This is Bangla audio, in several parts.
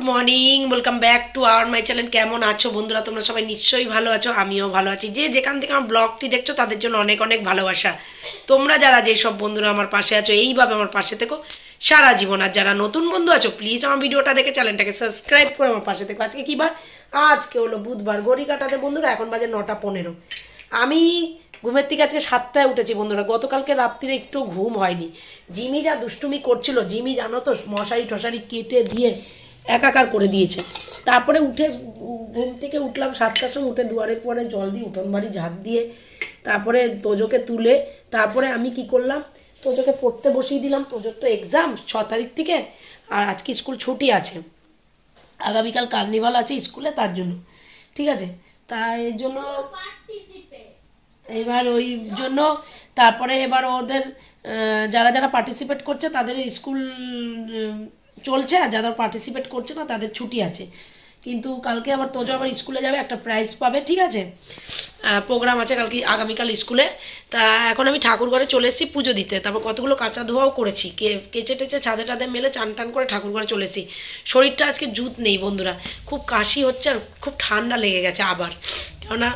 Morning, welcome back to our my channel. কেমন আছো বন্ধুরা? তোমরা সবাই নিশ্চয়ই ভালো আছো, আমিও ভালো আছি। যে যেখান থেকে আমার ব্লগটি দেখছো তাদের জন্য অনেক অনেক ভালোবাসা। তোমরা যারা যেসব বন্ধুরা আমার পাশে আছো এইভাবে আমার পাশে থেকো সারা জীবন। আর যারা নতুন বন্ধু আছো প্লিজ আমার ভিডিওটা দেখে চ্যানেলটাকে সাবস্ক্রাইব করে আমার পাশে থেকো। আজকে কি বার? আজকে হলো বুধবার। ঘড়ি কাটাতে বন্ধুরা এখন বাজে 9:15। আমি ঘুমের থেকে আজকে 7টায় উঠেছি বন্ধুরা। গতকালকে রাত্রিরে একটু ঘুম হয়নি। জিমি যা দুষ্টুমি করছিল, জিমি জানো তো মশারি টশারি কেটে দিয়ে একাকার করে দিয়েছে। তারপরে উঠে ঘুম থেকে উঠলাম 7টার সময়, উঠে দুয়ারে পরে জল দিয়ে উঠোন বাড়ি ঝাঁপ দিয়ে তারপরে তোজোকে তুলে তারপরে আমি কি করলাম, তোজোকে পড়তে বসিয়ে দিলাম। তোজোর তো এক্সাম 6 তারিখ থেকে, আর আজকে স্কুল ছুটি আছে, আগামীকাল কার্নিভাল আছে স্কুলে, তার জন্য ঠিক আছে। তাই জন্য এবার ওই জন্য তারপরে এবার ওদের যারা যারা পার্টিসিপেট করছে তাদের স্কুল চলছে, আর যারা পার্টিসিপেট করছে না তাদের ছুটি আছে। কিন্তু কালকে আবার তোজো আবার স্কুলে যাবে, একটা প্রাইজ পাবে, ঠিক আছে। প্রোগ্রাম আছে কালকে আগামীকাল স্কুলে। তা এখন আমি ঠাকুর ঘরে চলে এসেছি পুজো দিতে। তারপর কতগুলো কাঁচা ধোয়াও করেছি, কেচে টেচে ছাদে টাদে মেলে চান টান করে ঠাকুর ঘরে চলে এসেছি। শরীরটা আজকে জুত নেই বন্ধুরা, খুব কাশি হচ্ছে আর খুব ঠান্ডা লেগে গেছে আবার, কেননা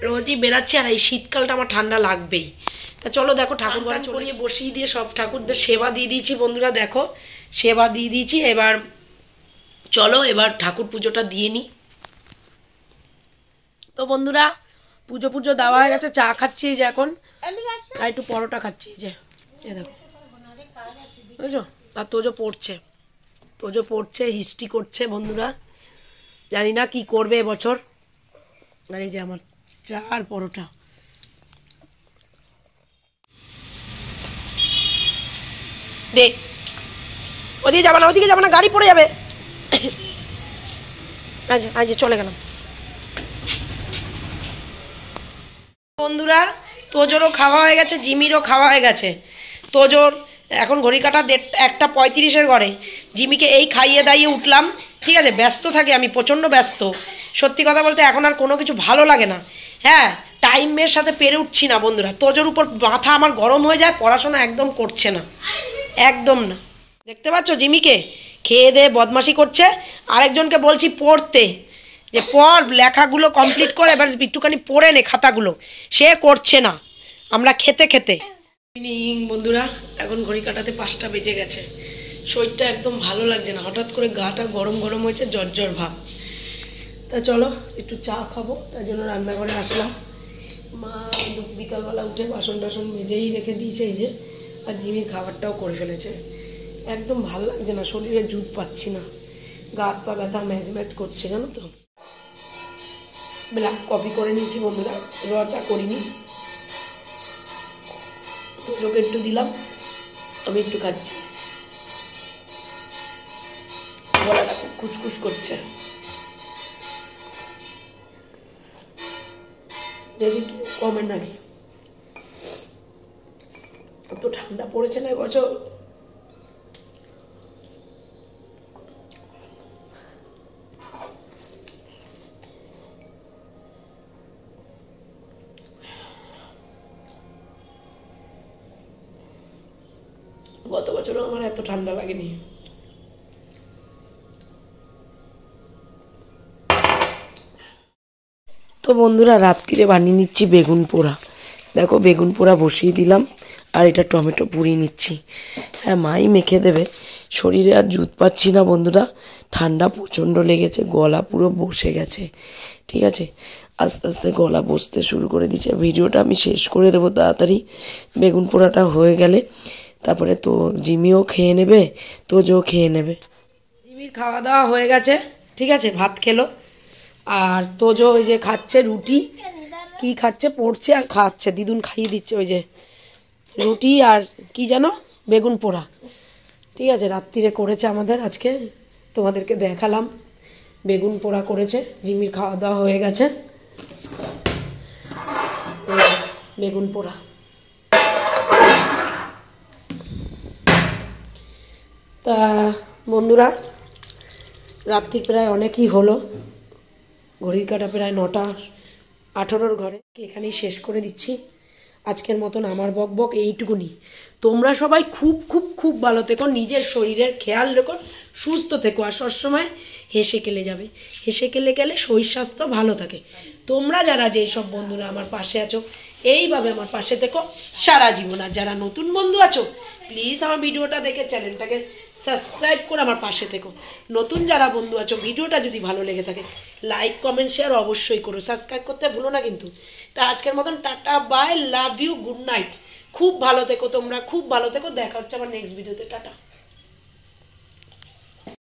রোজই বেরাচ্ছি আর এই শীতকালটা আমার ঠান্ডা লাগবেই। তা চলো দেখো ঠাকুর ঘরে চলে বসিয়ে দিয়ে সব ঠাকুরদের সেবা দিয়ে দিয়েছি বন্ধুরা। দেখো সেবা দিয়ে দিয়েছি। এবার চলো এবার ঠাকুর পুজোটা দিয়ে নিই। তো বন্ধুরা পুজো পুজো দেওয়া হয়ে গেছে, চা খাচ্ছি যে এখন, আর একটু পরোটা খাচ্ছি যে এ দেখো, বুঝছো। আর তোজো পড়ছে হিস্ট্রি করছে বন্ধুরা, জানি না কি করবে এবছর। আর এই যে আমার চা আর পরোটা। দে, ওদিকে যাবে না, গাড়ি পড়ে যাবে। আচ্ছা চলে গেলাম বন্ধুরা। তোজোরও খাওয়া হয়ে গেছে, জিমিরও খাওয়া হয়ে গেছে। তোজোর এখন ঘড়ি কাটা 1:35 ঘরে। জিমিকে এই খাইয়ে দাইয়ে উঠলাম, ঠিক আছে। ব্যস্ত থাকি আমি, প্রচণ্ড ব্যস্ত। সত্যি কথা বলতে এখন আর কোনো কিছু ভালো লাগে না। হ্যাঁ, টাইমের সাথে পেরে উঠছি না বন্ধুরা। তোজোর উপর মাথা আমার গরম হয়ে যায়, পড়াশোনা একদম করছে না, একদম না। দেখতে পাচ্ছ জিমিকে খেয়ে দিয়ে বদমাশি করছে। আরেকজনকে বলছি পড়তে, যে পড়, লেখাগুলো কমপ্লিট করে এবার একটুখানি পড়ে নে খাতাগুলো, সে করছে না। আমরা খেতে খেতে বন্ধুরা এখন ঘড়ি কাটাতে 5টা বেজে গেছে। শরীরটা একদম ভালো লাগছে না, হঠাৎ করে গাটা গরম গরম হয়েছে, জ্বর ভাব। তা চলো একটু চা খাবো, তার জন্য রান্নাঘরে আসলাম। মা বিকালবেলা উঠে বাসন টাসন মেজেই রেখে দিয়েছে এই যে, আর জিমির খাবারটাও করে ফেলেছে। একদম ভালো লাগছে না, শরীরে জুত পাচ্ছি না, গা হাত পা ব্যথা ম্যাচ করছে জানো তো। ব্ল্যাক কফি করে নিয়েছি বন্ধুরা, চা করিনি। তোজোকে একটু দিলাম, আমি একটু খাচ্ছি। গলাটা খুব খুসখুস করছে, দেখি কমে নাকি। এত ঠান্ডা পড়েছে না এবছর। গত বছরও আমার এত ঠান্ডা লাগেনি। তো বন্ধুরা রাত্রিরে বানিয়ে নিচ্ছি বেগুন পোড়া। দেখো বেগুন পোড়া বসিয়ে দিলাম, আর এটা টমেটো পুড়িয়ে নিচ্ছি। হ্যাঁ, মাই মেখে দেবে। শরীরে আর জুত পাচ্ছি না বন্ধুরা, ঠান্ডা প্রচণ্ড লেগেছে, গলা পুরো বসে গেছে, ঠিক আছে। আস্তে আস্তে গলা বসতে শুরু করে দিচ্ছে। ভিডিওটা আমি শেষ করে দেবো তাড়াতাড়ি, বেগুন পোড়াটা হয়ে গেলে। তারপরে তো জিমিও খেয়ে নেবে, তোজো খেয়ে নেবে। জিমির খাওয়া দাওয়া হয়ে গেছে, ঠিক আছে, ভাত খেলো। আর তোজো ওই যে খাচ্ছে রুটি, কি খাচ্ছে, পড়ছে আর খাচ্ছে, দিদুন খাইয়ে দিচ্ছে ওই যে রুটি আর কি জানো বেগুন পোড়া, ঠিক আছে। রাত্রিরে করেছে আমাদের আজকে, তোমাদেরকে দেখালাম। বেগুন পোড়া করেছে। জিমির খাওয়া দাওয়া হয়ে গেছে, বেগুন পোড়া। তা বন্ধুরা রাত্রি প্রায় অনেকই হলো, ঘড়ির কাটা প্রায় 9:18 ঘরে। এখানেই শেষ করে দিচ্ছি আজকের মতন আমার বকবক এইটুকুনি। তোমরা সবাই খুব খুব খুব ভালো থেকো, নিজের শরীরের খেয়াল রেখো, সুস্থ থেকো, আর সবসময় হেসে খেলে যাবে। হেসে খেলে গেলে শরীর স্বাস্থ্য ভালো থাকে। তোমরা যারা যেই সব বন্ধুরা আমার পাশে আছো এইভাবে আমার পাশে থেকো সারা জীবন। আর যারা নতুন বন্ধু আছো প্লিজ আমার ভিডিওটা দেখে চ্যানেলটাকে সাবস্ক্রাইব করে আমার পাশে থেকো। নতুন যারা বন্ধু আছো ভিডিওটা যদি ভালো লেগে থাকে লাইক কমেন্ট শেয়ার অবশ্যই করো, সাবস্ক্রাইব করতে ভুলো না কিন্তু। তা আজকের মতন tata bye, love you, good night. খুব ভালো থেকো তোমরা, খুব ভালো থেকো। দেখা হচ্ছে আমার নেক্সট ভিডিওতে। টাটা।